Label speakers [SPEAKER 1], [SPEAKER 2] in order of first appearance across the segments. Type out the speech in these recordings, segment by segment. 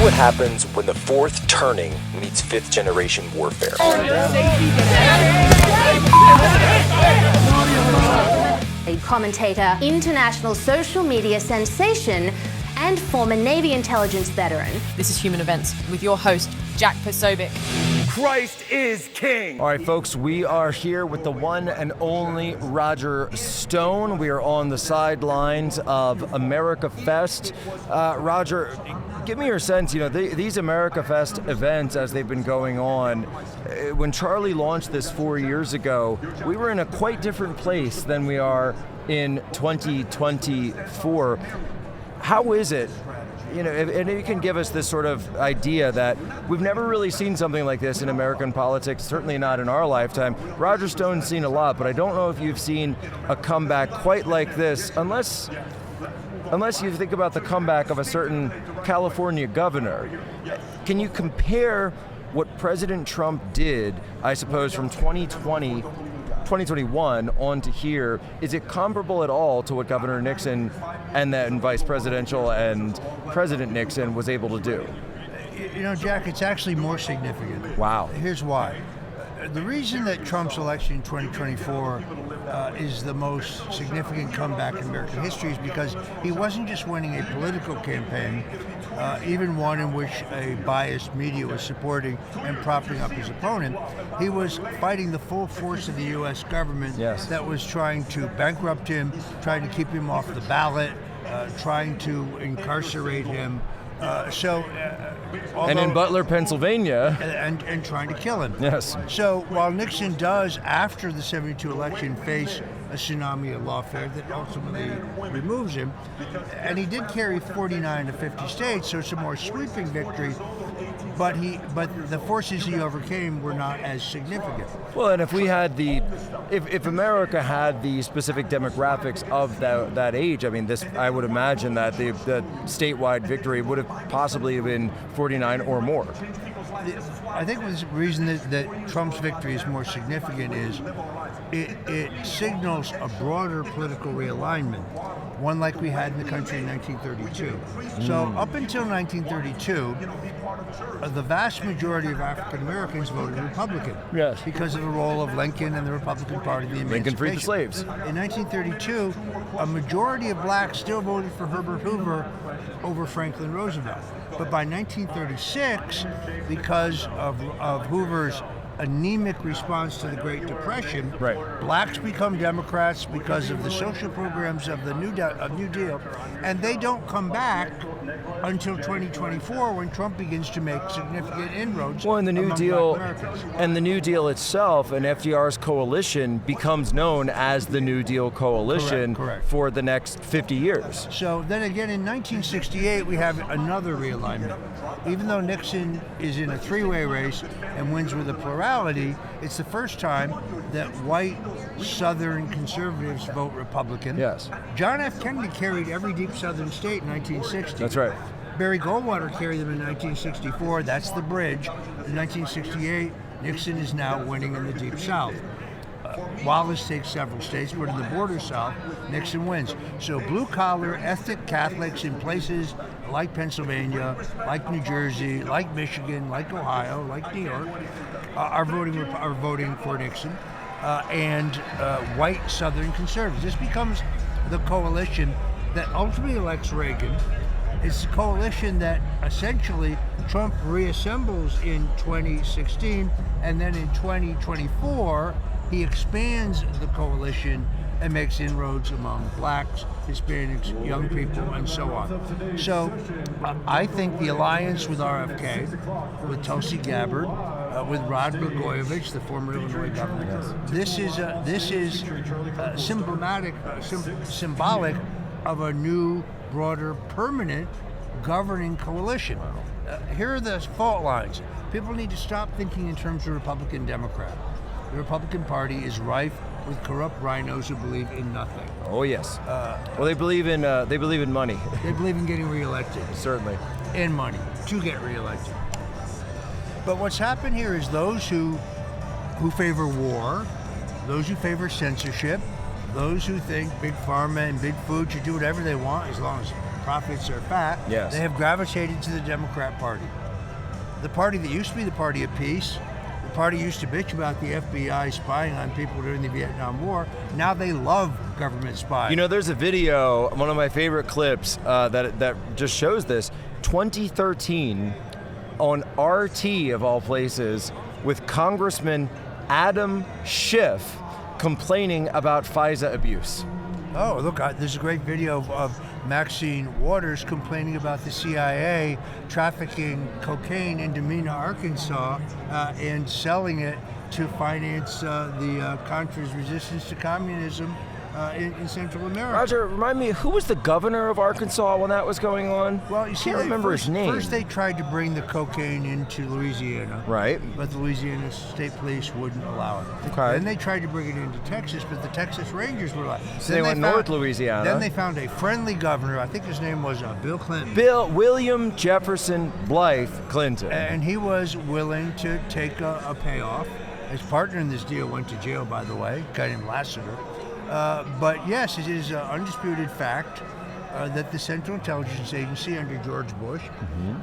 [SPEAKER 1] what happens when the fourth turning meets fifth generation warfare.
[SPEAKER 2] A commentator, international social media sensation, and former Navy intelligence veteran.
[SPEAKER 3] This is Human Events with your host, Jack Posobiec.
[SPEAKER 4] Christ is King.
[SPEAKER 5] All right, folks, we are here with the one and only Roger Stone. We are on the sidelines of America Fest. Roger, give me your sense, these America Fest events as they've been going on, when Charlie launched this 4 years ago, we were in a quite different place than we are in 2024. How is it, and you can give us this sort of idea that we've never really seen something like this in American politics, certainly not in our lifetime. Roger Stone's seen a lot, but I don't know if you've seen a comeback quite like this, unless you think about the comeback of a certain California governor. Can you compare what President Trump did, I suppose, from 2021 on to here? Is it comparable at all to what Governor Nixon and then Vice Presidential and President Nixon was able to do?
[SPEAKER 6] Jack, it's actually more significant.
[SPEAKER 5] Wow.
[SPEAKER 6] Here's why. The reason that Trump's election in 2024 is the most significant comeback in American history is because he wasn't just winning a political campaign, even one in which a biased media was supporting and propping up his opponent. He was fighting the full force of the U.S. government that was trying to bankrupt him, trying to keep him off the ballot, trying to incarcerate him.
[SPEAKER 5] And in Butler, Pennsylvania.
[SPEAKER 6] And trying to kill him.
[SPEAKER 5] Yes.
[SPEAKER 6] So while Nixon does, after the 72 election, face a tsunami of lawfare that ultimately removes him, and he did carry 49 to 50 states, so it's a more sweeping victory, but the forces he overcame were not as significant.
[SPEAKER 5] Well, and if America had the specific demographics of that age, I would imagine that the statewide victory would have possibly been 49 or more.
[SPEAKER 6] I think the reason that Trump's victory is more significant is it signals a broader political realignment, one like we had in the country in 1932. So up until 1932, the vast majority of African Americans voted Republican because of the role of Lincoln and the Republican Party, the Emancipation.
[SPEAKER 5] Lincoln freed the slaves.
[SPEAKER 6] In 1932, a majority of blacks still voted for Herbert Hoover over Franklin Roosevelt. But by 1936, because of Hoover's anemic response to the Great Depression, blacks become Democrats because of the social programs of the New Deal, and they don't come back until 2024 when Trump begins to make significant inroads.
[SPEAKER 5] Well, and the New Deal itself and FDR's coalition becomes known as the New Deal coalition for the next 50 years.
[SPEAKER 6] So then again, in 1968, we have another realignment. Even though Nixon is in a three-way race and wins with a plurality, it's the first time that white Southern conservatives vote Republican.
[SPEAKER 5] Yes.
[SPEAKER 6] John F. Kennedy carried every deep Southern state in 1960.
[SPEAKER 5] That's right.
[SPEAKER 6] Barry Goldwater carried them in 1964. That's the bridge. In 1968, Nixon is now winning in the Deep South. Wallace takes several states, but in the border South, Nixon wins. So blue-collar, ethnic Catholics in places like Pennsylvania, like New Jersey, like Michigan, like Ohio, like New York, are voting for Nixon, and white Southern conservatives. This becomes the coalition that ultimately elects Reagan. It's a coalition that essentially Trump reassembles in 2016, and then in 2024, he expands the coalition and makes inroads among blacks, Hispanics, young people, and so on. So I think the alliance with RFK, with Tulsi Gabbard, with Rod Blagojevich, the former Illinois governor, this is symbolic of a new, broader, permanent governing coalition. Here are the fault lines. People need to stop thinking in terms of Republican-Democrat. The Republican Party is rife with corrupt rhinos who believe in nothing.
[SPEAKER 5] Oh yes. Well, they believe in money.
[SPEAKER 6] They believe in getting reelected.
[SPEAKER 5] Certainly.
[SPEAKER 6] And money to get reelected. But what's happened here is those who favor war, those who favor censorship, those who think big pharma and big food should do whatever they want as long as profits are fat,
[SPEAKER 5] Yes.
[SPEAKER 6] they have gravitated to the Democrat Party. The party that used to be the party of peace, the party used to bitch about the FBI spying on people during the Vietnam War. Now they love government spying.
[SPEAKER 5] You know, there's a video, one of my favorite clips that just shows this. 2013 on RT of all places with Congressman Adam Schiff complaining about FISA abuse.
[SPEAKER 6] Oh, look, there's a great video of Maxine Waters complaining about the CIA trafficking cocaine into Mena, Arkansas, and selling it to finance the Contra's resistance to communism in Central America.
[SPEAKER 5] Roger, remind me, who was the governor of Arkansas when that was going on?
[SPEAKER 6] Well, you see,
[SPEAKER 5] can't remember his name.
[SPEAKER 6] First, they tried to bring the cocaine into Louisiana.
[SPEAKER 5] Right.
[SPEAKER 6] But the Louisiana State Police wouldn't allow it.
[SPEAKER 5] Okay.
[SPEAKER 6] Then they tried to bring it into Texas, but the Texas Rangers were like.
[SPEAKER 5] So they went North Louisiana.
[SPEAKER 6] Then they found a friendly governor. I think his name was Bill Clinton.
[SPEAKER 5] William Jefferson Blythe Clinton.
[SPEAKER 6] And he was willing to take a payoff. His partner in this deal went to jail, by the way, a guy named Lassiter. But yes, it is an undisputed fact that the Central Intelligence Agency under George Bush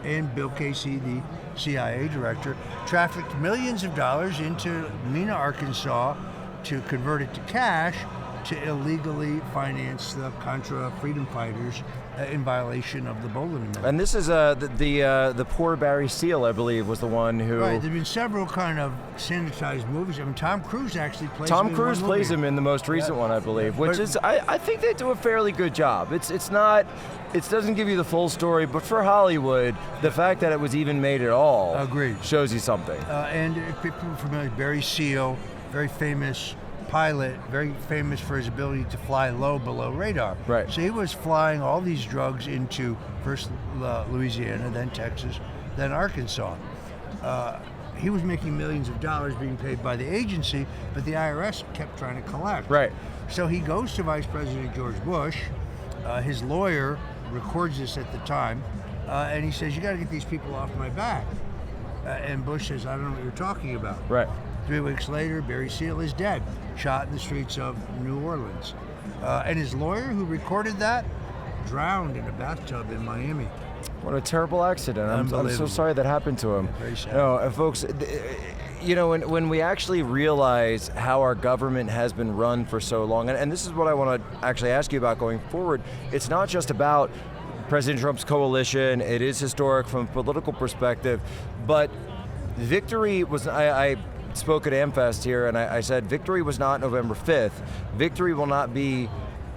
[SPEAKER 6] and Bill Casey, the CIA director, trafficked millions of dollars into Mena, Arkansas to convert it to cash to illegally finance the Contra freedom fighters in violation of the Boland Amendment.
[SPEAKER 5] And this is the poor Barry Seal, I believe, was the one who.
[SPEAKER 6] Right, there've been several kind of sanitized movies. I mean, Tom Cruise actually plays him.
[SPEAKER 5] Tom Cruise plays him in the most recent one, I believe, which is I think they do a fairly good job. It doesn't give you the full story, but for Hollywood, the fact that it was even made at all
[SPEAKER 6] Agreed.
[SPEAKER 5] shows you something.
[SPEAKER 6] And if people are familiar, Barry Seal, very famous pilot, very famous for his ability to fly low below radar.
[SPEAKER 5] Right.
[SPEAKER 6] So he was flying all these drugs into first Louisiana, then Texas, then Arkansas. He was making millions of dollars being paid by the agency, but the IRS kept trying to collect.
[SPEAKER 5] Right.
[SPEAKER 6] So he goes to Vice President George Bush. His lawyer records this at the time, and he says, "You got to get these people off my back." And Bush says, "I don't know what you're talking about."
[SPEAKER 5] Right.
[SPEAKER 6] 3 weeks later, Barry Seal is dead, shot in the streets of New Orleans. And his lawyer who recorded that drowned in a bathtub in Miami.
[SPEAKER 5] What a terrible accident. I'm so sorry that happened to him.
[SPEAKER 6] Very sad.
[SPEAKER 5] No, folks, you know, when we actually realize how our government has been run for so long, and this is what I want to actually ask you about going forward, it's not just about President Trump's coalition. It is historic from a political perspective, but victory was, I spoke at AmFest here, and I said victory was not November 5th. Victory will not be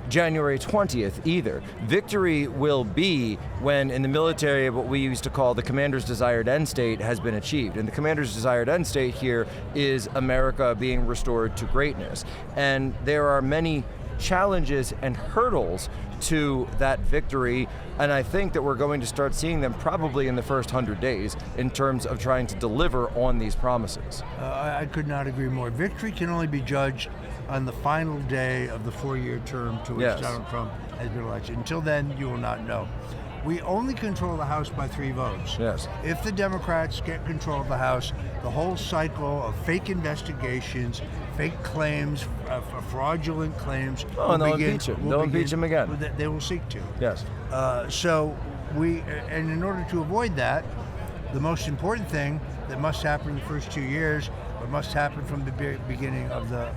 [SPEAKER 5] January 20th either. Victory will be when in the military what we used to call the commander's desired end state has been achieved. And the commander's desired end state here is America being restored to greatness. And there are many challenges and hurdles to that victory, and I think that we're going to start seeing them probably in the first 100 days in terms of trying to deliver on these promises.
[SPEAKER 6] I could not agree more. Victory can only be judged on the final day of the 4-year term to which
[SPEAKER 5] Yes.
[SPEAKER 6] Donald Trump has been elected. Until then, you will not know. We only control the House by 3 votes.
[SPEAKER 5] Yes.
[SPEAKER 6] If the Democrats get control of the House, the whole cycle of fake investigations, fake claims, fraudulent claims.
[SPEAKER 5] And they'll impeach him. They'll impeach him again.
[SPEAKER 6] They will seek to.
[SPEAKER 5] Yes.
[SPEAKER 6] And in order to avoid that, the most important thing that must happen in the first 2 years, what must happen from the beginning of the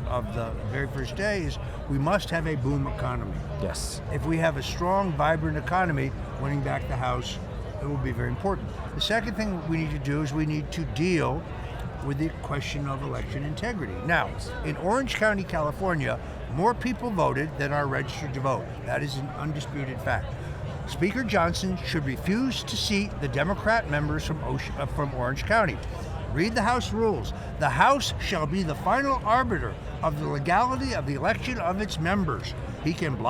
[SPEAKER 6] very first day, is we must have a boom economy.
[SPEAKER 5] Yes.
[SPEAKER 6] If we have a strong, vibrant economy, winning back the House, it will be very important. The second thing we need to do is we need to deal with the question of election integrity. Now, in Orange County, California, more people voted than are registered to vote. That is an undisputed fact. Speaker Johnson should refuse to seat the Democrat members from Orange County. Read the House rules. The House shall be the final arbiter of the legality of the election of its members. He can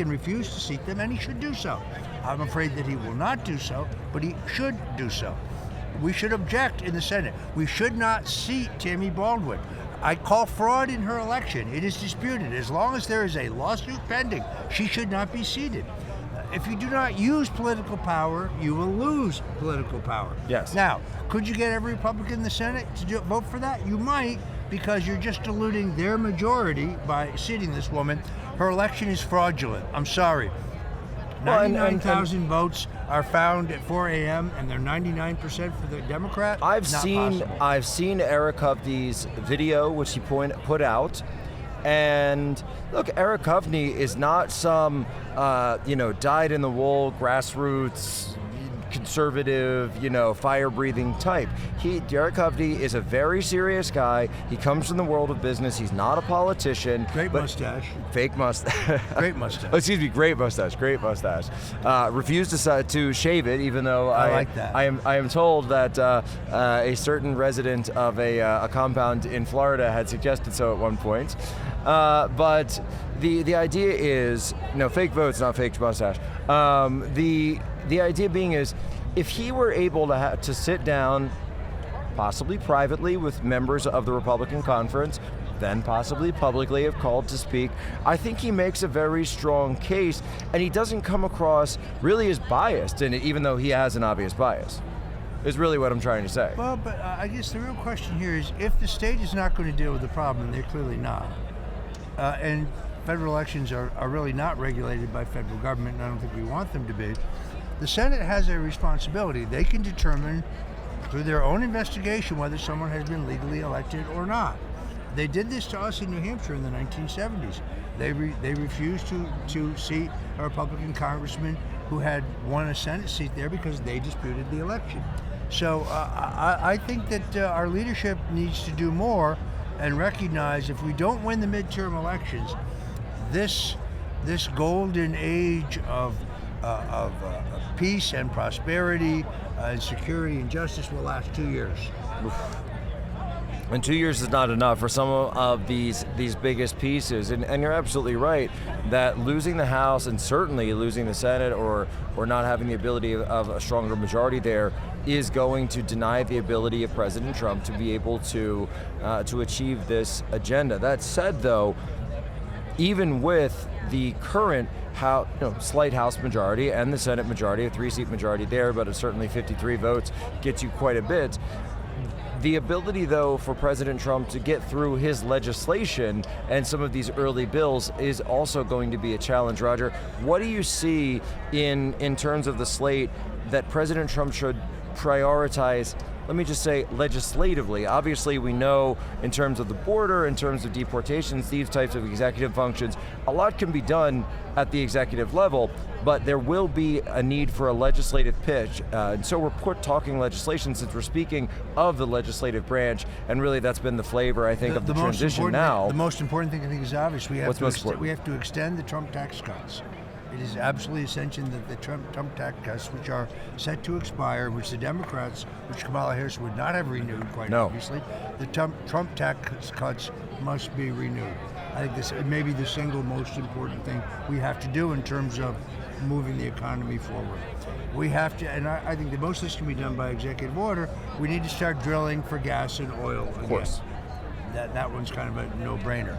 [SPEAKER 6] refuse to seat them, and he should do so. I'm afraid that he will not do so, but he should do so. We should object in the Senate. We should not seat Tammy Baldwin. I call fraud in her election. It is disputed. As long as there is a lawsuit pending, she should not be seated. If you do not use political power, you will lose political power.
[SPEAKER 5] Yes.
[SPEAKER 6] Now, could you get every Republican in the Senate to vote for that? You might, because you're just diluting their majority by seating this woman. Her election is fraudulent. I'm sorry.
[SPEAKER 5] Well,
[SPEAKER 6] 99,000 votes are found at 4 a.m. and they're 99% for the Democrat.
[SPEAKER 5] I've
[SPEAKER 6] Not
[SPEAKER 5] seen
[SPEAKER 6] possible.
[SPEAKER 5] Eric Hovde's video, which he put out, and look, Eric Hovde is not some dyed-in-the-wool grassroots conservative, fire-breathing type. Eric Hovde is a very serious guy. He comes from the world of business. He's not a politician.
[SPEAKER 6] Great mustache.
[SPEAKER 5] Fake mustache.
[SPEAKER 6] Great mustache.
[SPEAKER 5] Oh, excuse me, great mustache. Refused to shave it, even though
[SPEAKER 6] I like that.
[SPEAKER 5] I am told that a certain resident of a compound in Florida had suggested so at one point. But the idea is, fake votes, not fake mustache. The idea being is, if he were able to sit down, possibly privately with members of the Republican conference, then possibly publicly if called to speak, I think he makes a very strong case, and he doesn't come across really as biased in it, even though he has an obvious bias, is really what I'm trying to say.
[SPEAKER 6] Well, but I guess the real question here is, if the state is not going to deal with the problem, and they're clearly not, and federal elections are really not regulated by federal government, and I don't think we want them to be, the Senate has a responsibility. They can determine through their own investigation whether someone has been legally elected or not. They did this to us in New Hampshire in the 1970s. They refused to seat a Republican congressman who had won a Senate seat there because they disputed the election. So I think that our leadership needs to do more and recognize, if we don't win the midterm elections, this golden age of peace and prosperity and security and justice will last 2 years.
[SPEAKER 5] And 2 years is not enough for some of these biggest pieces. And you're absolutely right that losing the House and certainly losing the Senate or not having the ability of a stronger majority there is going to deny the ability of President Trump to be able to achieve this agenda. That said, though, even with the current slight House majority and the Senate majority, a 3-seat majority there, but certainly 53 votes gets you quite a bit. The ability, though, for President Trump to get through his legislation and some of these early bills is also going to be a challenge. Roger, what do you see in terms of the slate that President Trump should prioritize, let me just say, legislatively? Obviously, we know in terms of the border, in terms of deportations, these types of executive functions, a lot can be done at the executive level, but there will be a need for a legislative pitch. And so we're talking legislation since we're speaking of the legislative branch, and really that's been the flavor, I think, of the transition now.
[SPEAKER 6] The most important thing, I think, is obvious. We have to extend the Trump tax cuts. It is absolutely essential that the Trump tax cuts, which are set to expire, which the Democrats, which Kamala Harris would not have renewed, obviously, the Trump tax cuts must be renewed. I think this may be the single most important thing we have to do in terms of moving the economy forward. We have to, and I think that most of this can be done by executive order. We need to start drilling for gas and oil again.
[SPEAKER 5] Of course.
[SPEAKER 6] That one's kind of a no-brainer.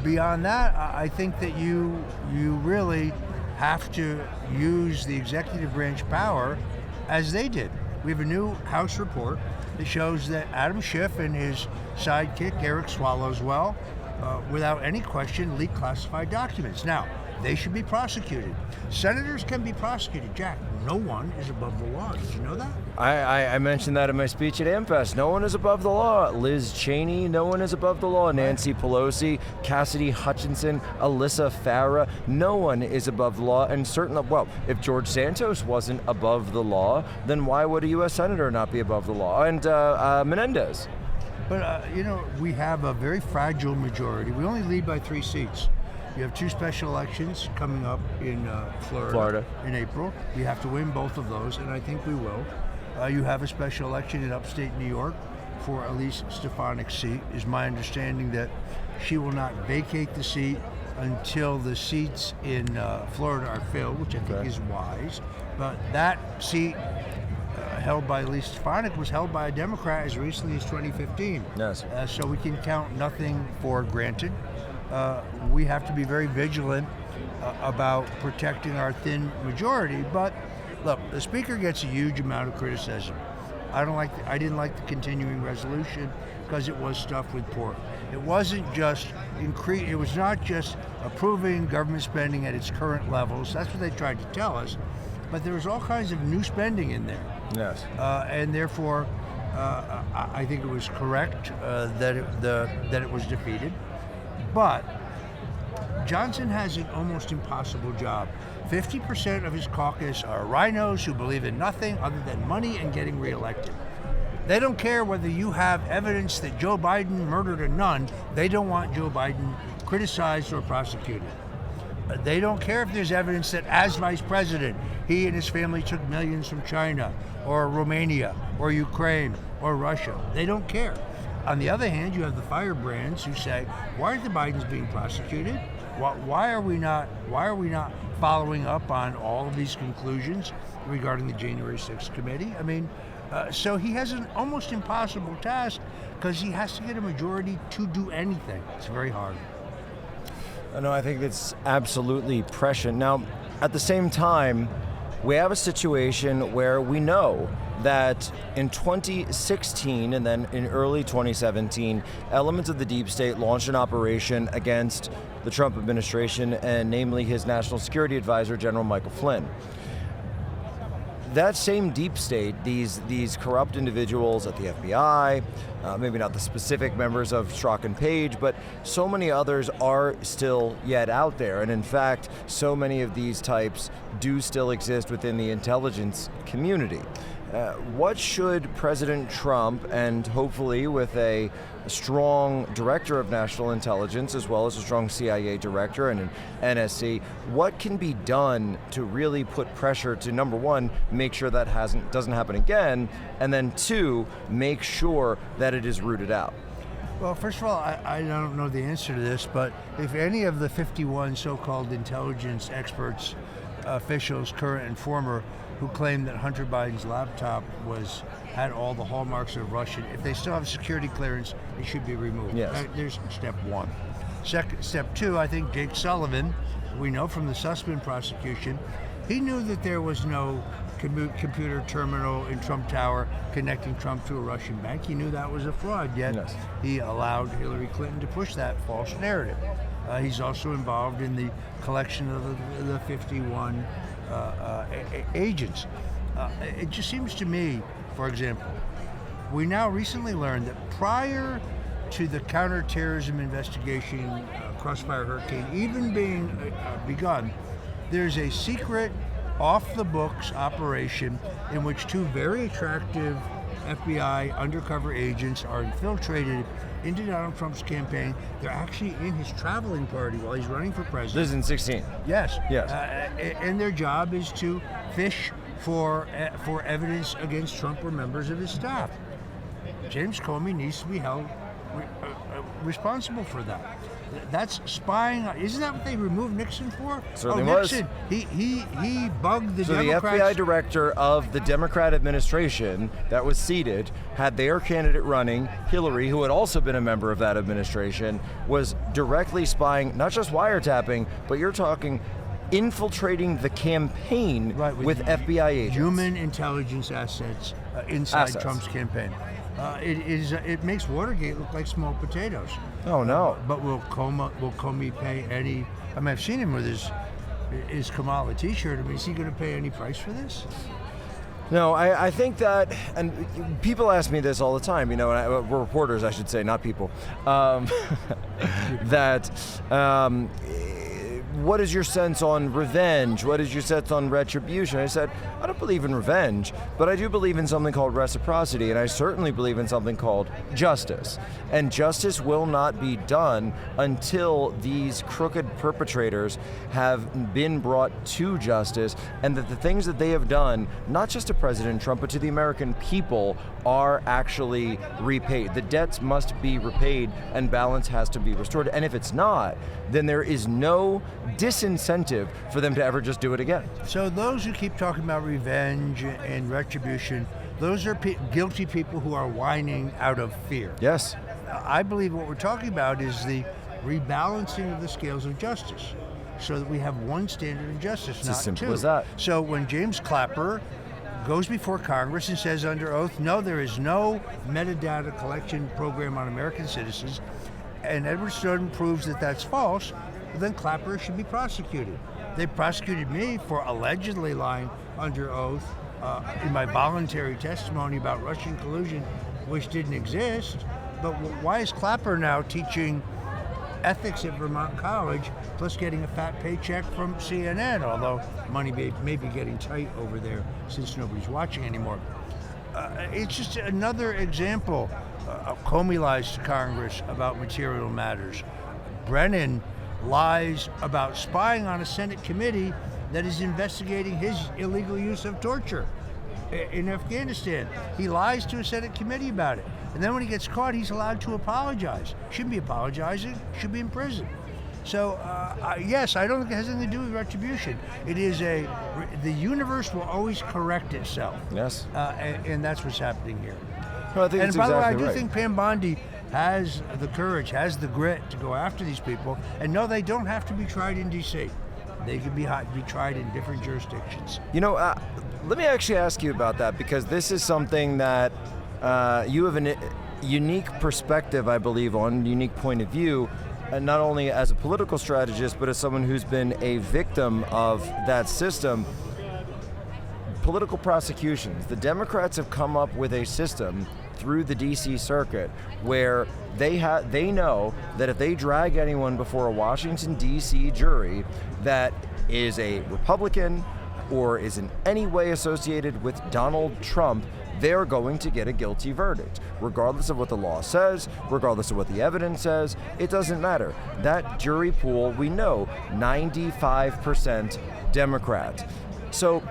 [SPEAKER 6] Beyond that, I think that you really have to use the executive branch power as they did. We have a new House report that shows that Adam Schiff and his sidekick, Eric Swallowswell, without any question, leaked classified documents. Now, they should be prosecuted. Senators can be prosecuted. Jack, no one is above the law. Did you know that?
[SPEAKER 5] I mentioned that in my speech at AmFest. No one is above the law. Liz Cheney, no one is above the law. Nancy Pelosi, Cassidy Hutchinson, Alyssa Farah, no one is above the law. And certainly, well, if George Santos wasn't above the law, then why would a U.S. Senator not be above the law? And Menendez.
[SPEAKER 6] But, we have a very fragile majority. We only lead by 3 seats. You have 2 special elections coming up in Florida in April. We have to win both of those, and I think we will. You have a special election in upstate New York for Elise Stefanik's seat. Is my understanding that she will not vacate the seat until the seats in Florida are filled, which I think is wise. But that seat held by Elise Stefanik was held by a Democrat as recently as 2015.
[SPEAKER 5] Yes.
[SPEAKER 6] So we can count nothing for granted. We have to be very vigilant about protecting our thin majority. But look, the Speaker gets a huge amount of criticism. I didn't like the continuing resolution because it was stuffed with pork. It wasn't just it was not just approving government spending at its current levels. That's what they tried to tell us. But there was all kinds of new spending in there.
[SPEAKER 5] Yes.
[SPEAKER 6] And therefore, I think it was correct that it was defeated. But Johnson has an almost impossible job. 50% of his caucus are rhinos who believe in nothing other than money and getting reelected. They don't care whether you have evidence that Joe Biden murdered a nun. They don't want Joe Biden criticized or prosecuted. They don't care if there's evidence that as vice president, he and his family took millions from China or Romania or Ukraine or Russia. They don't care. On the other hand, you have the firebrands who say, why aren't the Bidens being prosecuted? Why are we not following up on all of these conclusions regarding the January 6th committee? I mean, so he has an almost impossible task because he has to get a majority to do anything. It's very hard.
[SPEAKER 5] No, I think it's absolutely prescient. Now, at the same time, we have a situation where we know that in 2016 and then in early 2017, elements of the deep state launched an operation against the Trump administration, and namely his national security advisor, General Michael Flynn. That same deep state, these corrupt individuals at the FBI, maybe not the specific members of Strzok and Page, but so many others are still yet out there. And in fact, so many of these types do still exist within the intelligence community. What should President Trump, and hopefully with a strong director of national intelligence as well as a strong CIA director and an NSC, what can be done to really put pressure to, number one, make sure that doesn't happen again, and then two, make sure that it is rooted out?
[SPEAKER 6] Well, first of all, I don't know the answer to this, but if any of the 51 so-called intelligence experts, officials, current and former, who claim that Hunter Biden's laptop had all the hallmarks of Russian, if they still have security clearance, it should be removed.
[SPEAKER 5] Yes.
[SPEAKER 6] There's step one. Step two, I think Jake Sullivan, we know from the Sussman prosecution, he knew that there was no computer terminal in Trump Tower connecting Trump to a Russian bank. He knew that was a fraud, yet
[SPEAKER 5] Yes.
[SPEAKER 6] he allowed Hillary Clinton to push that false narrative. He's also involved in the collection of the 51 agents. It just seems to me, for example, we now recently learned that prior to the counterterrorism investigation, Crossfire Hurricane, even being begun, there's a secret off-the-books operation in which two very attractive FBI undercover agents are infiltrated into Donald Trump's campaign. They're actually in his traveling party while he's running for president.
[SPEAKER 5] This is in 16.
[SPEAKER 6] Yes.
[SPEAKER 5] Yes.
[SPEAKER 6] And their job is to fish for evidence against Trump or members of his staff. James Comey needs to be held responsible for that. That's spying. Isn't that what they removed Nixon for?
[SPEAKER 5] Certainly
[SPEAKER 6] Nixon.
[SPEAKER 5] was.
[SPEAKER 6] He bugged the
[SPEAKER 5] So
[SPEAKER 6] Democrats.
[SPEAKER 5] the FBI director of the Democrat administration that was seated had their candidate running, Hillary, who had also been a member of that administration, was directly spying, not just wiretapping, but you're talking infiltrating the campaign with FBI agents.
[SPEAKER 6] Human intelligence assets inside Trump's campaign. It makes Watergate look like small potatoes.
[SPEAKER 5] Oh no!
[SPEAKER 6] But will Comey pay any? I mean, I've seen him with his Kamala T-shirt. I mean, is he going to pay any price for this?
[SPEAKER 5] No, I think that, and people ask me this all the time, reporters, I should say, not people, what is your sense on revenge? What is your sense on retribution? I said, I don't believe in revenge, but I do believe in something called reciprocity, and I certainly believe in something called justice. And justice will not be done until these crooked perpetrators have been brought to justice, and that the things that they have done, not just to President Trump, but to the American people, are actually repaid. The debts must be repaid, and balance has to be restored. And if it's not, then there is no disincentive for them to ever just do it again.
[SPEAKER 6] So those who keep talking about revenge and retribution, those are guilty people who are whining out of fear.
[SPEAKER 5] Yes.
[SPEAKER 6] I believe what we're talking about is the rebalancing of the scales of justice so that we have one standard of justice,
[SPEAKER 5] It's
[SPEAKER 6] not
[SPEAKER 5] as simple
[SPEAKER 6] two.
[SPEAKER 5] as that.
[SPEAKER 6] So when James Clapper goes before Congress and says under oath, no, there is no metadata collection program on American citizens, and Edward Snowden proves that that's false, then Clapper should be prosecuted. They prosecuted me for allegedly lying under oath in my voluntary testimony about Russian collusion, which didn't exist. But why is Clapper now teaching ethics at Vermont College, plus getting a fat paycheck from CNN, although money may be getting tight over there since nobody's watching anymore? It's just another example. Comey lies to Congress about material matters. Brennan lies about spying on a Senate committee that is investigating his illegal use of torture in Afghanistan. He lies to a Senate committee about it. And then when he gets caught, he's allowed to apologize. Shouldn't be apologizing, should be in prison. So, yes, I don't think it has anything to do with retribution. It is the universe will always correct itself.
[SPEAKER 5] Yes.
[SPEAKER 6] And that's what's happening here.
[SPEAKER 5] Well, I think
[SPEAKER 6] And
[SPEAKER 5] it's
[SPEAKER 6] by the way, I
[SPEAKER 5] exactly
[SPEAKER 6] do
[SPEAKER 5] right.
[SPEAKER 6] think Pam Bondi has the courage, has the grit to go after these people. And no, they don't have to be tried in D.C. They can be tried in different jurisdictions.
[SPEAKER 5] You know, let me actually ask you about that, because this is something that you have a unique perspective, I believe, on, unique point of view, not only as a political strategist, but as someone who's been a victim of that system. Political prosecutions. The Democrats have come up with a system through the DC circuit where they know that if they drag anyone before a Washington DC jury that is a Republican or is in any way associated with Donald Trump, they're going to get a guilty verdict, regardless of what the law says, regardless of what the evidence says. It doesn't matter. That jury pool, we know, 95% Democrat. So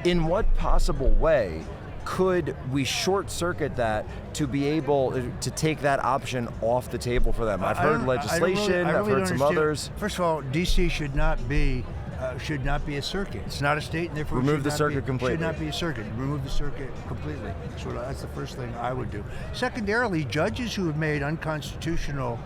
[SPEAKER 5] in what possible way could we short circuit that to be able to take that option off the table for them? I've heard legislation, I've heard some others.
[SPEAKER 6] First of all, DC should not be a circuit. It's not a state, and therefore
[SPEAKER 5] remove the circuit completely.
[SPEAKER 6] Should not be a circuit. Remove the circuit completely. So that's the first thing I would do. Secondarily, judges who have made unconstitutional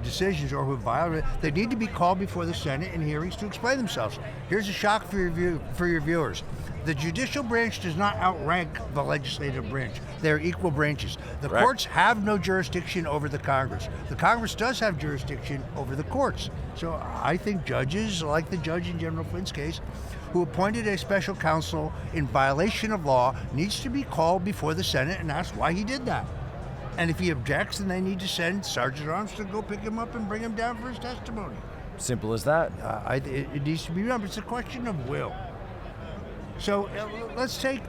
[SPEAKER 6] decisions or who have violated, they need to be called before the Senate in hearings to explain themselves. Here's a shock for your viewers. The judicial branch does not outrank the legislative branch. They're equal branches. The courts have no jurisdiction over the Congress. The Congress does have jurisdiction over the courts. So I think judges, like the judge in General Flynn's case, who appointed a special counsel in violation of law, needs to be called before the Senate and asked why he did that. And if he objects, then they need to send Sergeant Arms to go pick him up and bring him down for his testimony.
[SPEAKER 5] Simple as that.
[SPEAKER 6] It needs to be done, but it's a question of will. So let's take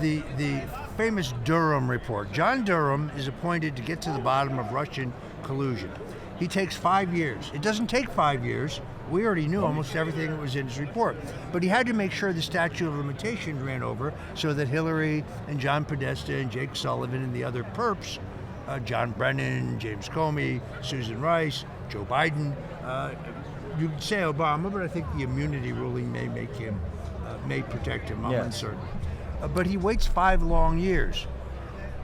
[SPEAKER 6] the famous Durham report. John Durham is appointed to get to the bottom of Russian collusion. He takes 5 years. It doesn't take 5 years. We already knew almost everything that was in his report. But he had to make sure the statute of limitations ran over so that Hillary and John Podesta and Jake Sullivan and the other perps, John Brennan, James Comey, Susan Rice, Joe Biden, you could say Obama, but I think the immunity ruling may make him, may protect him. I'm uncertain. But he waits 5 long years.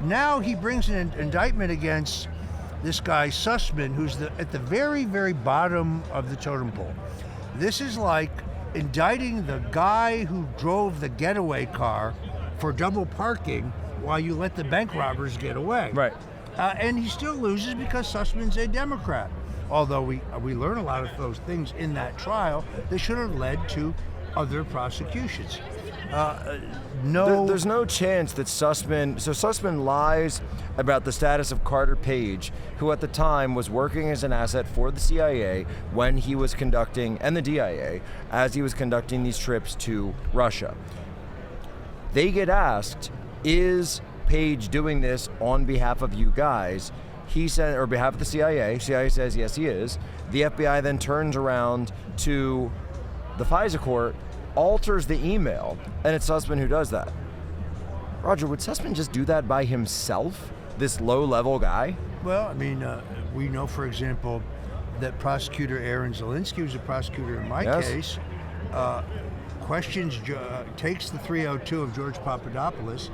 [SPEAKER 6] Now he brings an indictment against this guy Sussman, who's at the very, very bottom of the totem pole. This is like indicting the guy who drove the getaway car for double parking while you let the bank robbers get away.
[SPEAKER 5] Right.
[SPEAKER 6] And he still loses because Sussman's a Democrat. Although we learn a lot of those things in that trial, they should have led to other prosecutions.
[SPEAKER 5] There's no chance that Sussman lies about the status of Carter Page, who at the time was working as an asset for the CIA when he was conducting, and the DIA, as he was conducting these trips to Russia. They get asked, is Page doing this on behalf of you guys? He said, or behalf of the CIA. CIA says, yes, he is. The FBI then turns around to the FISA court, alters the email, and it's Sussman who does that. Roger, would Sussman just do that by himself, this low-level guy?
[SPEAKER 6] Well, I mean, we know, for example, that prosecutor Aaron Zelinsky, who's a prosecutor in my case, takes the 302 of George Papadopoulos.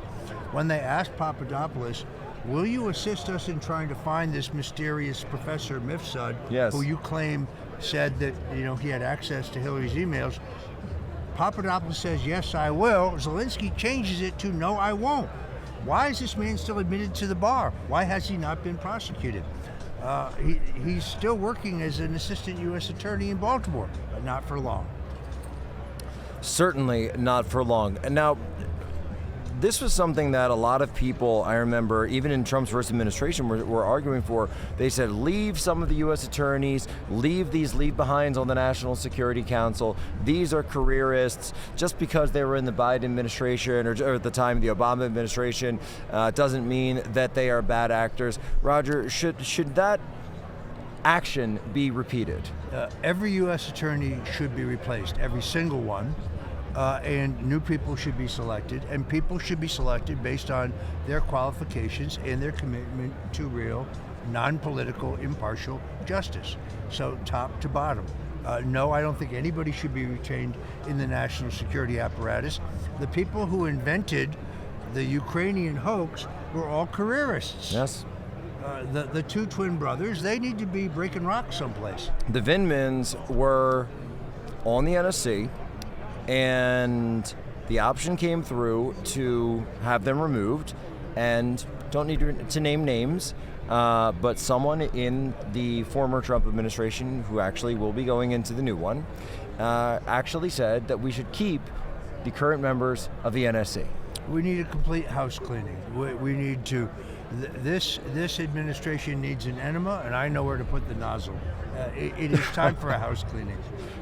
[SPEAKER 6] When they asked Papadopoulos, will you assist us in trying to find this mysterious Professor Mifsud, who you claim said that he had access to Hillary's emails? Papadopoulos says, yes, I will. Zelinsky changes it to, no, I won't. Why is this man still admitted to the bar? Why has he not been prosecuted? He's still working as an assistant U.S. attorney in Baltimore, but not for long.
[SPEAKER 5] Certainly not for long. And now, this was something that a lot of people, I remember, even in Trump's first administration, were arguing for. They said, leave some of the U.S. attorneys, leave these leave-behinds on the National Security Council. These are careerists. Just because they were in the Biden administration or at the time the Obama administration doesn't mean that they are bad actors. Roger, should that action be repeated?
[SPEAKER 6] Every U.S. attorney should be replaced, every single one. And new people should be selected, and people should be selected based on their qualifications and their commitment to real, non-political, impartial justice. So top to bottom. No, I don't think anybody should be retained in the national security apparatus. The people who invented the Ukrainian hoax were all careerists.
[SPEAKER 5] Yes.
[SPEAKER 6] The two twin brothers, they need to be breaking rocks someplace.
[SPEAKER 5] The Vindmans were on the NSC, and the option came through to have them removed, and don't need to name names, but someone in the former Trump administration, who actually will be going into the new one, actually said that we should keep the current members of the NSC.
[SPEAKER 6] We need a complete house cleaning. We need to. This administration needs an enema, and I know where to put the nozzle. It is time for a house cleaning.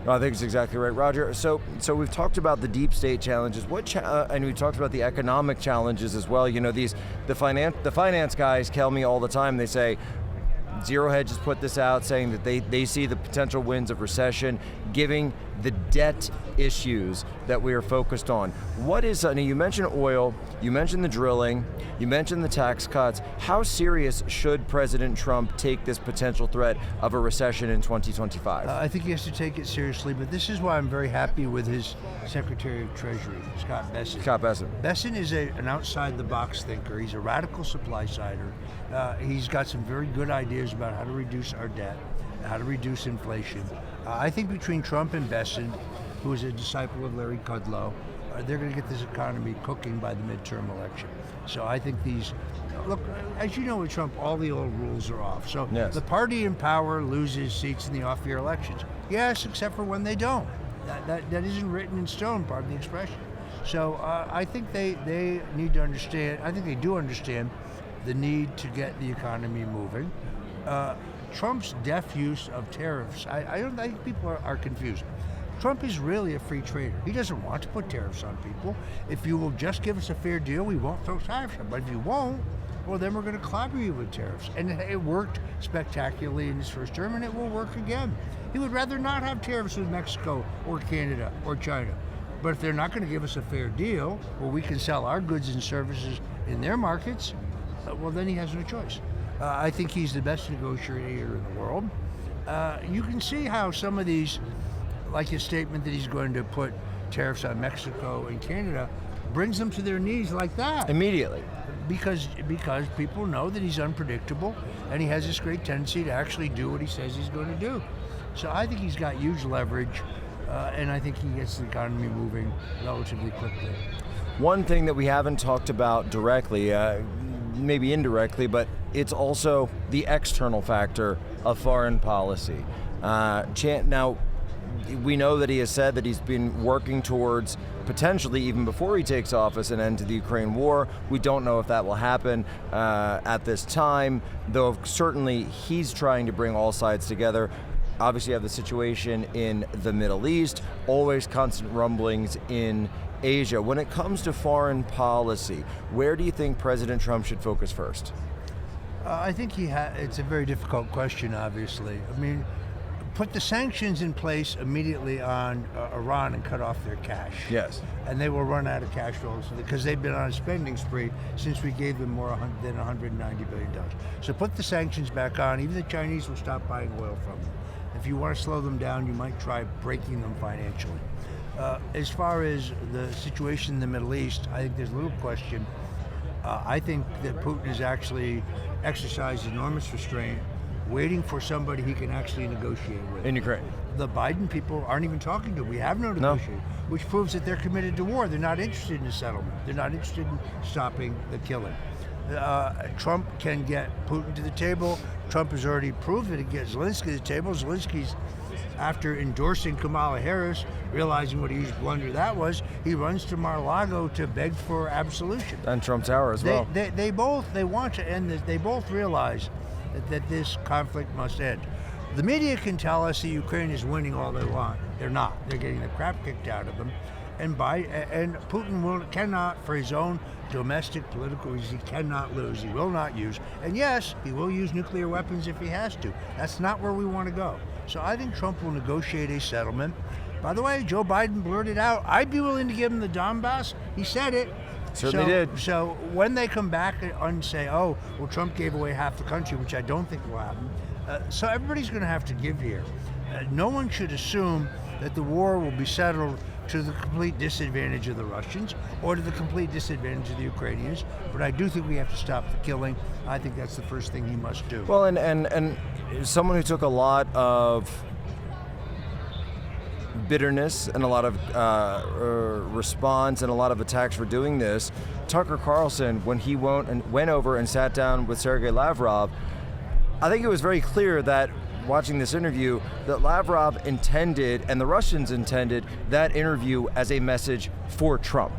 [SPEAKER 5] No, I think it's exactly right, Roger. So we've talked about the deep state challenges. And we talked about the economic challenges as well. You know, the finance guys tell me all the time. They say, Zero Hedge has put this out saying that they see the potential winds of recession, giving the debt issues that we are focused on. What is, you mentioned oil, you mentioned the drilling, you mentioned the tax cuts. How serious should President Trump take this potential threat of a recession in 2025?
[SPEAKER 6] I think he has to take it seriously, but this is why I'm very happy with his Secretary of Treasury, Scott Bessent. Bessent is an outside-the-box thinker. He's a radical supply-sider. He's got some very good ideas about how to reduce our debt, how to reduce inflation. I think between Trump and Bessent, who is a disciple of Larry Kudlow, they're going to get this economy cooking by the midterm election. So I think look, as you know with Trump, all the old rules are off. So
[SPEAKER 5] yes.
[SPEAKER 6] The party in power loses seats in the off-year elections. Yes, except for when they don't. That isn't written in stone, pardon the expression. So I think they need to understand, I think they do understand the need to get the economy moving. Trump's deaf use of tariffs, I think people are confused. Trump is really a free trader. He doesn't want to put tariffs on people. If you will just give us a fair deal, we won't throw tariffs on. But if you won't, well, then we're going to clobber you with tariffs. And it worked spectacularly in his first term, and it will work again. He would rather not have tariffs with Mexico or Canada or China. But if they're not going to give us a fair deal where we can sell our goods and services in their markets, well, then he has no choice. I think he's the best negotiator in the world. You can see how some of these, like his statement that he's going to put tariffs on Mexico and Canada, brings them to their knees like that.
[SPEAKER 5] Immediately.
[SPEAKER 6] Because people know that he's unpredictable, and he has this great tendency to actually do what he says he's going to do. So I think he's got huge leverage, and I think he gets the economy moving relatively quickly.
[SPEAKER 5] One thing that we haven't talked about directly, maybe indirectly, but it's also the external factor of foreign policy. Now, we know that he has said that he's been working towards potentially, even before he takes office, an end to the Ukraine war. We don't know if that will happen at this time, though certainly he's trying to bring all sides together. Obviously, you have the situation in the Middle East, always constant rumblings in Asia. When it comes to foreign policy, where do you think President Trump should focus first?
[SPEAKER 6] I think it's a very difficult question, obviously. I mean, put the sanctions in place immediately on Iran and cut off their cash.
[SPEAKER 5] Yes. And
[SPEAKER 6] they will run out of cash flows because they've been on a spending spree since we gave them more than $190 billion. So put the sanctions back on. Even the Chinese will stop buying oil from them. If you want to slow them down, you might try breaking them financially. As far as the situation in the Middle East, I think there's little question. I think that Putin has actually exercised enormous restraint, waiting for somebody he can actually negotiate with.
[SPEAKER 5] In Ukraine.
[SPEAKER 6] The Biden people aren't even talking to. We have no negotiation, which proves that they're committed to war. They're not interested in a settlement. They're not interested in stopping the killing. Trump can get Putin to the table. Trump has already proved that he gets Zelensky to the table. Zelensky's, after endorsing Kamala Harris, realizing what a huge blunder that was, he runs to Mar-a-Lago to beg for absolution.
[SPEAKER 5] And Trump Tower as well.
[SPEAKER 6] They want to end this. They both realize that this conflict must end. The media can tell us that Ukraine is winning all they want. They're not. They're getting the crap kicked out of them. And Putin cannot, for his own domestic political reasons, he cannot lose. He will not use. And yes, he will use nuclear weapons if he has to. That's not where we want to go. So I think Trump will negotiate a settlement. By the way, Joe Biden blurted out, I'd be willing to give him the Donbass. He said it.
[SPEAKER 5] Certainly did.
[SPEAKER 6] So when they come back and say, oh, well, Trump gave away half the country, which I don't think will happen. So everybody's going to have to give here. No one should assume that the war will be settled to the complete disadvantage of the Russians or to the complete disadvantage of the Ukrainians. But I do think we have to stop the killing. I think that's the first thing he must do.
[SPEAKER 5] Well, and someone who took a lot of bitterness and a lot of response and a lot of attacks for doing this, Tucker Carlson, when he went over and sat down with Sergei Lavrov, I think it was very clear that watching this interview that Lavrov intended and the Russians intended that interview as a message for Trump.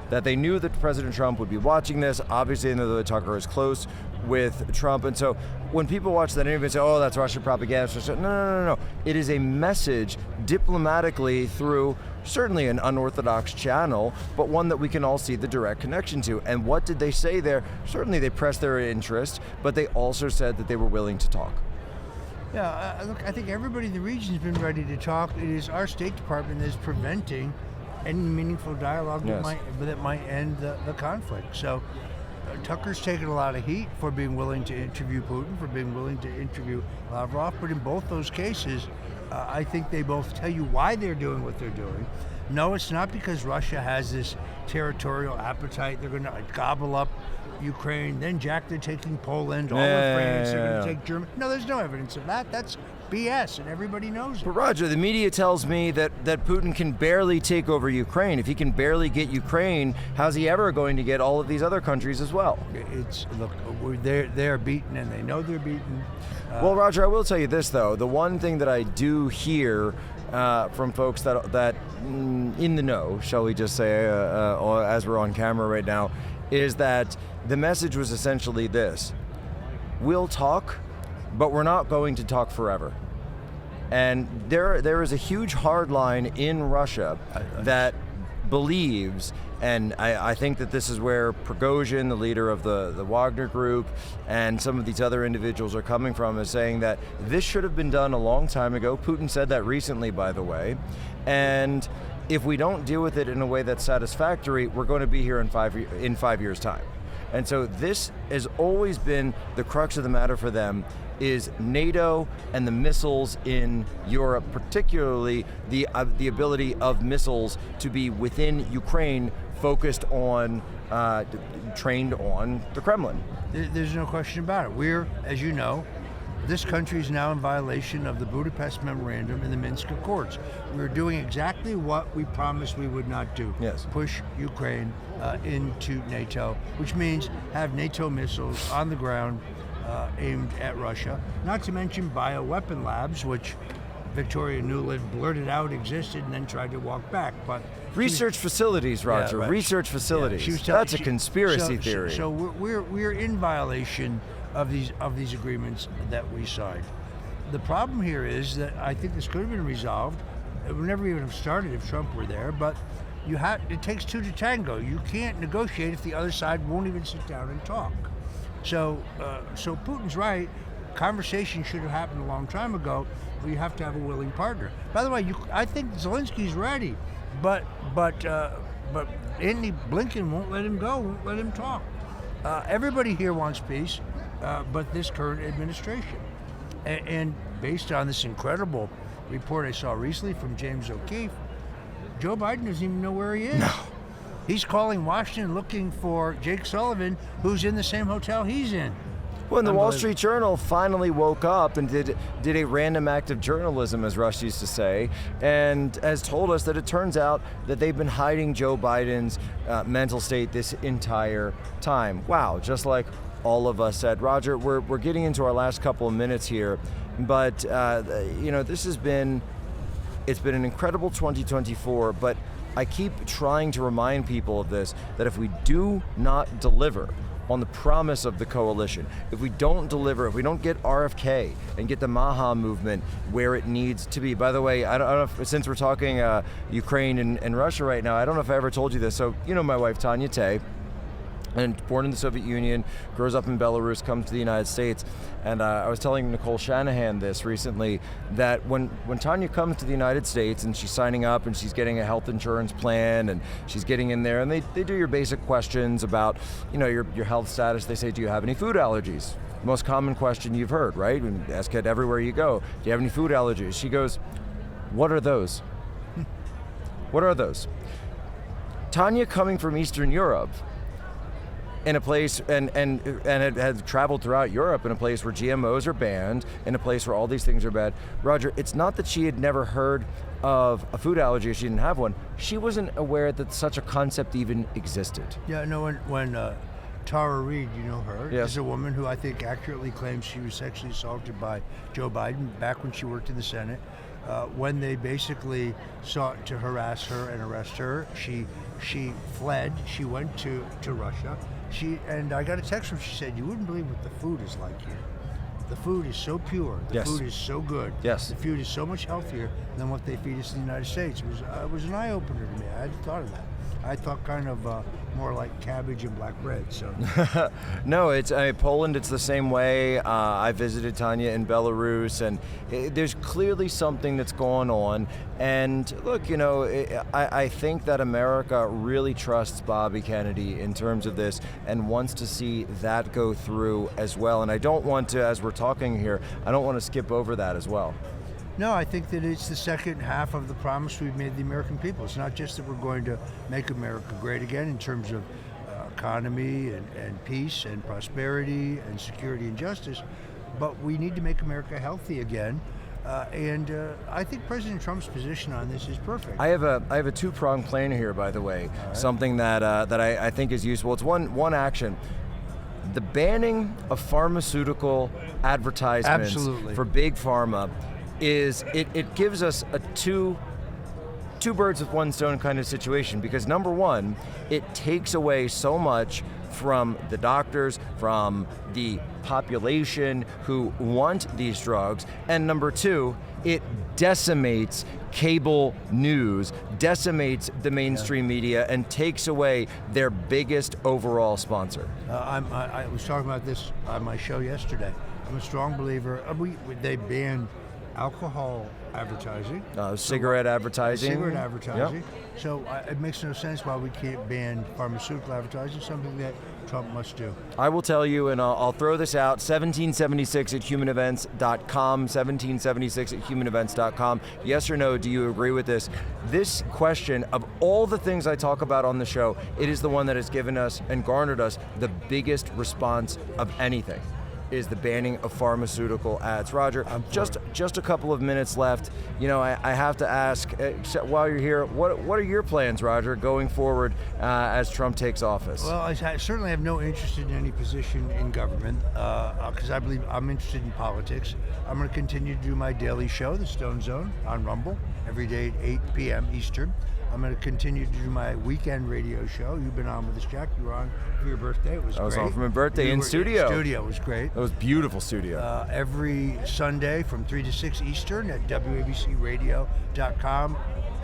[SPEAKER 5] That they knew that President Trump would be watching this. Obviously, they know that Tucker is close with Trump. And so when people watch that interview and say, oh, that's Russian propaganda, no. It is a message diplomatically through certainly an unorthodox channel, but one that we can all see the direct connection to. And what did they say there? Certainly they pressed their interest, but they also said that they were willing to talk.
[SPEAKER 6] Yeah, look, I think everybody in the region has been ready to talk. It is our State Department that is preventing any meaningful dialogue that might end the conflict. So Tucker's taken a lot of heat for being willing to interview Putin, for being willing to interview Lavrov, but in both those cases, I think they both tell you why they're doing what they're doing. No, it's not because Russia has this territorial appetite. They're going to gobble up Ukraine, then Jack, they're taking Poland, all of France, they're going to take Germany. No, there's no evidence of that. That's BS, and everybody knows it.
[SPEAKER 5] But Roger, the media tells me that Putin can barely take over Ukraine. If he can barely get Ukraine, how's he ever going to get all of these other countries as well?
[SPEAKER 6] They're beaten, and they know they're beaten.
[SPEAKER 5] Well, Roger, I will tell you this, though. The one thing that I do hear from folks that in the know, shall we just say, as we're on camera right now, is that the message was essentially this: we'll talk, but we're not going to talk forever. And there is a huge hard line in Russia that believes, and I think that this is where Prigozhin, the leader of the Wagner Group, and some of these other individuals are coming from, is saying that this should have been done a long time ago. Putin said that recently, by the way. And if we don't deal with it in a way that's satisfactory, we're going to be here in 5 years' time. And so this has always been the crux of the matter for them, is NATO and the missiles in Europe, particularly the ability of missiles to be within Ukraine, focused on, trained on the Kremlin.
[SPEAKER 6] There's no question about it. We're, as you know, this country is now in violation of the Budapest Memorandum and the Minsk Accords. We're doing exactly what we promised we would not do.
[SPEAKER 5] Yes.
[SPEAKER 6] Push Ukraine into NATO, which means have NATO missiles on the ground aimed at Russia. Not to mention bioweapon labs, which Victoria Nuland blurted out existed and then tried to walk back. But
[SPEAKER 5] research facilities, Roger. Yeah, right. Research facilities. Yeah, that's a conspiracy theory.
[SPEAKER 6] So we're in violation of these agreements that we signed. The problem here is that I think this could have been resolved. It would never even have started if Trump were there, but it takes two to tango. You can't negotiate if the other side won't even sit down and talk. So Putin's right. Conversation should have happened a long time ago, but you have to have a willing partner. By the way, I think Zelensky's ready, but Anthony Blinken won't let him go, won't let him talk. Everybody here wants peace, but this current administration. And based on this incredible report I saw recently from James O'Keefe, Joe Biden doesn't even know where he is.
[SPEAKER 5] No.
[SPEAKER 6] He's calling Washington looking for Jake Sullivan, who's in the same hotel he's in.
[SPEAKER 5] Well, and the Wall Street Journal finally woke up and did a random act of journalism, as Rush used to say, and has told us that it turns out that they've been hiding Joe Biden's mental state this entire time. Wow, just like all of us said. Roger, we're getting into our last couple of minutes here, but this has been an incredible 2024, but I keep trying to remind people of this, that if we do not deliver on the promise of the coalition, if we don't deliver, if we don't get RFK and get the MAGA movement where it needs to be. By the way, I don't know if, since we're talking Ukraine and Russia right now, I don't know if I ever told you this. So, my wife, Tanya Tay, and born in the Soviet Union, grows up in Belarus, comes to the United States. And I was telling Nicole Shanahan this recently, that when Tanya comes to the United States and she's signing up and she's getting a health insurance plan and she's getting in there and they do your basic questions about, your health status. They say, do you have any food allergies? Most common question you've heard, right? And ask it everywhere you go. Do you have any food allergies? She goes, what are those? What are those? Tanya, coming from Eastern Europe, in a place and had traveled throughout Europe in a place where GMOs are banned, in a place where all these things are bad. Roger, it's not that she had never heard of a food allergy, she didn't have one. She wasn't aware that such a concept even existed.
[SPEAKER 6] Yeah, no, when Tara Reid, you know her,
[SPEAKER 5] yes,
[SPEAKER 6] is a woman who I think accurately claims she was sexually assaulted by Joe Biden back when she worked in the Senate. When they basically sought to harass her and arrest her, she fled. She went to Russia. And I got a text from her. She said, "You wouldn't believe what the food is like here. The food is so pure. The
[SPEAKER 5] yes,
[SPEAKER 6] food is so good.
[SPEAKER 5] Yes,
[SPEAKER 6] the food is so much healthier than what they feed us in the United States." It was an eye opener to me. I hadn't thought of that. I thought kind of more like cabbage and black bread. So
[SPEAKER 5] no, it's Poland. It's the same way. I visited Tanya in Belarus, and there's clearly something that's going on. And look, I think that America really trusts Bobby Kennedy in terms of this, and wants to see that go through as well. And I don't want to, as we're talking here, I don't want to skip over that as well.
[SPEAKER 6] No, I think that it's the second half of the promise we've made the American people. It's not just that we're going to make America great again in terms of economy and peace and prosperity and security and justice, but we need to make America healthy again. And I think President Trump's position on this is perfect.
[SPEAKER 5] I have a two-pronged plan here, by the way. Right. Something that I think is useful. It's one action. The banning of pharmaceutical advertisements
[SPEAKER 6] Absolutely.
[SPEAKER 5] For big pharma is it gives us a two birds with one stone kind of situation, because number one, it takes away so much from the doctors, from the population who want these drugs, and number two, it decimates cable news, decimates the mainstream media, and takes away their biggest overall sponsor.
[SPEAKER 6] I was talking about this on my show yesterday. I'm a strong believer. They banned alcohol advertising,
[SPEAKER 5] cigarette advertising.
[SPEAKER 6] Yep. So it makes no sense why we can't ban pharmaceutical advertising, something that Trump must do.
[SPEAKER 5] I will tell you, and I'll throw this out, 1776 at humanevents.com, 1776 at humanevents.com. Yes or no, do you agree with this? This question, of all the things I talk about on the show, it is the one that has given us and garnered us the biggest response of anything, is the banning of pharmaceutical ads. Roger, just a couple of minutes left. I have to ask, while you're here, what are your plans, Roger, going forward as Trump takes office?
[SPEAKER 6] Well, I certainly have no interest in any position in government, because I believe I'm interested in politics. I'm going to continue to do my daily show, The Stone Zone, on Rumble, every day at 8 p.m. Eastern. I'm going to continue to do my weekend radio show. You've been on with us, Jack. You were on for your birthday. It was great.
[SPEAKER 5] I was on for my birthday in studio.
[SPEAKER 6] It was great.
[SPEAKER 5] It was beautiful studio.
[SPEAKER 6] Every Sunday from 3 to 6 Eastern at WABCRadio.com.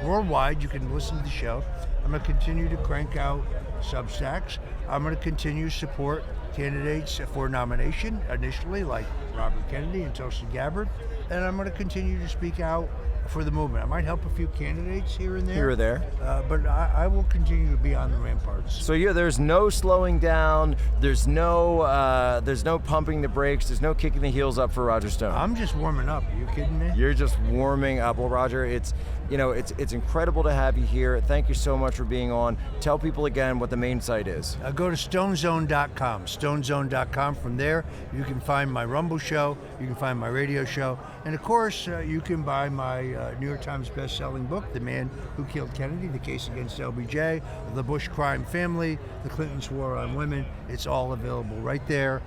[SPEAKER 6] Worldwide, you can listen to the show. I'm going to continue to crank out Substacks. I'm going to continue to support candidates for nomination initially, like Robert Kennedy and Tulsi Gabbard. And I'm going to continue to speak out for the movement. I might help a few candidates here and there.
[SPEAKER 5] Here or there.
[SPEAKER 6] But I will continue to be on the ramparts.
[SPEAKER 5] So there's no slowing down. There's no pumping the brakes. There's no kicking the heels up for Roger Stone.
[SPEAKER 6] I'm just warming up. Are you kidding me?
[SPEAKER 5] You're just warming up. Well, Roger, it's it's incredible to have you here. Thank you so much for being on. Tell people again what the main site is.
[SPEAKER 6] Go to stonezone.com, stonezone.com. From there, you can find my Rumble show, you can find my radio show, and of course, you can buy my New York Times best-selling book, The Man Who Killed Kennedy, The Case Against LBJ, The Bush Crime Family, The Clintons' War on Women. It's all available right there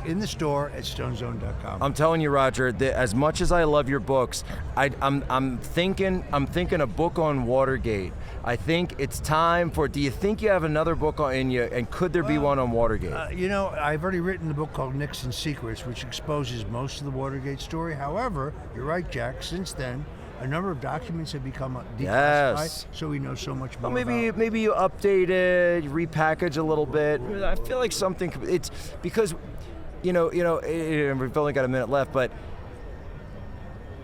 [SPEAKER 6] in the store at stonezone.com.
[SPEAKER 5] I'm telling you, Roger, that as much as I love your books, I'm thinking a book on Watergate. I think it's time for. Do you think you have another book in you, and could there be one on Watergate?
[SPEAKER 6] I've already written a book called Nixon Secrets, which exposes most of the Watergate story. However, you're right, Jack. Since then, a number of documents have become declassified, so we know so much more.
[SPEAKER 5] Well, maybe you update it, you repackage a little bit. I feel like something. It's because, we've only got a minute left, but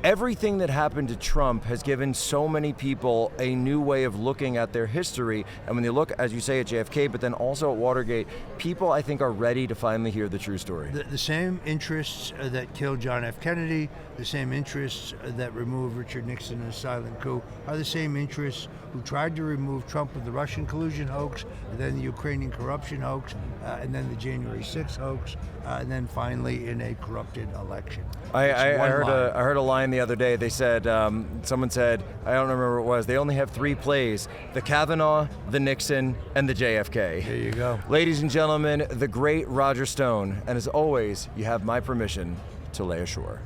[SPEAKER 5] everything that happened to Trump has given so many people a new way of looking at their history. And when they look, as you say, at JFK, but then also at Watergate, people, I think, are ready to finally hear the true story.
[SPEAKER 6] The same interests that killed John F. Kennedy, the same interests that removed Richard Nixon in a silent coup, are the same interests who tried to remove Trump with the Russian collusion hoax, and then the Ukrainian corruption hoax, and then the January 6th hoax, and then finally in a corrupted election.
[SPEAKER 5] I heard a line the other day. They said, someone said, I don't remember what it was, they only have 3 plays: the Kavanaugh, the Nixon, and the JFK.
[SPEAKER 6] There you go.
[SPEAKER 5] Ladies and gentlemen, the great Roger Stone. And as always, you have my permission to lay ashore.